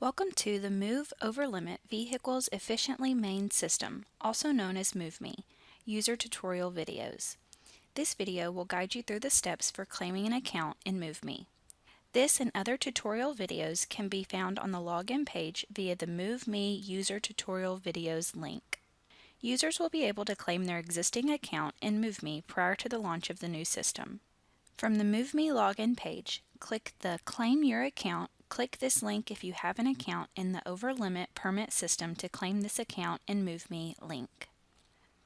Welcome to the Move Over Limit Vehicles Efficiently Main System, also known as MoveMe, user tutorial videos. This video will guide you through the steps for claiming an account in MoveMe. This and other tutorial videos can be found on the login page via the MoveMe user tutorial videos link. Users will be able to claim their existing account in MoveMe prior to the launch of the new system. From the MoveMe login page, click the Claim Your Account. Click this link if you have an account in the Over Limit Permit system to claim this account in MoveMe link.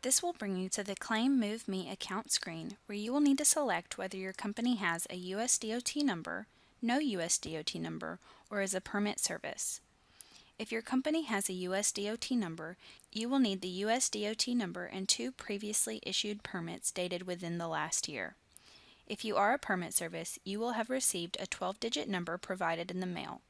This will bring you to the Claim MoveMe account screen where you will need to select whether your company has a USDOT number, no USDOT number, or is a permit service. If your company has a USDOT number, you will need the USDOT number and 2 previously issued permits dated within the last year. If you are a permit service, you will have received a 12-digit number provided in the mail.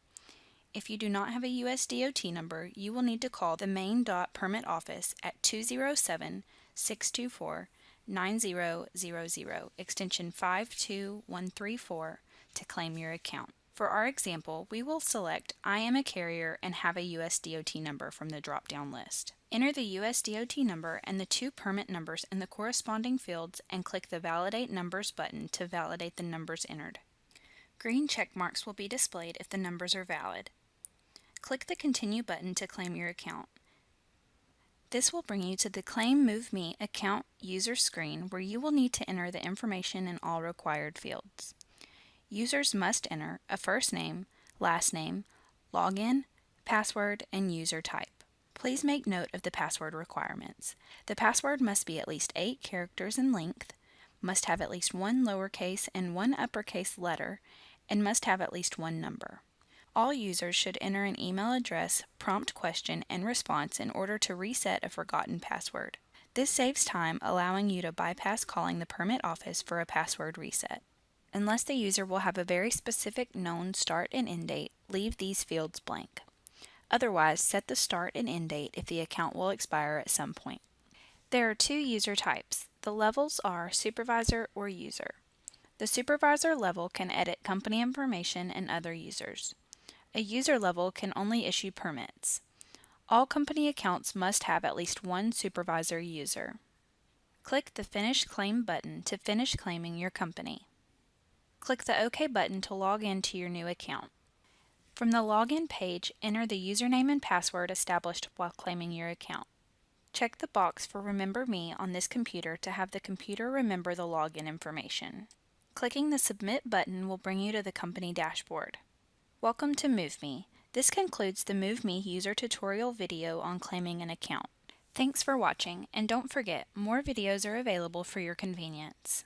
If you do not have a USDOT number, you will need to call the main permit office at 207-624-9000, extension 52134, to claim your account. For our example, we will select I am a carrier and have a USDOT number from the drop-down list. Enter the USDOT number and the 2 permit numbers in the corresponding fields and click the Validate Numbers button to validate the numbers entered. Green check marks will be displayed if the numbers are valid. Click the Continue button to claim your account. This will bring you to the Claim MoveMe Account User screen where you will need to enter the information in all required fields. Users must enter a first name, last name, login, password, and user type. Please make note of the password requirements. The password must be at least 8 characters in length, must have at least 1 lowercase and 1 uppercase letter, and must have at least 1 number. All users should enter an email address, prompt question, and response in order to reset a forgotten password. This saves time, allowing you to bypass calling the permit office for a password reset. Unless the user will have a very specific known start and end date, leave these fields blank. Otherwise, set the start and end date if the account will expire at some point. There are 2 user types. The levels are supervisor or user. The supervisor level can edit company information and other users. A user level can only issue permits. All company accounts must have at least 1 supervisor user. Click the Finish Claim button to finish claiming your company. Click the OK button to log in to your new account. From the login page, enter the username and password established while claiming your account. Check the box for Remember Me on this computer to have the computer remember the login information. Clicking the Submit button will bring you to the company dashboard. Welcome to MoveMe. This concludes the MoveMe user tutorial video on claiming an account. Thanks for watching, and don't forget, more videos are available for your convenience.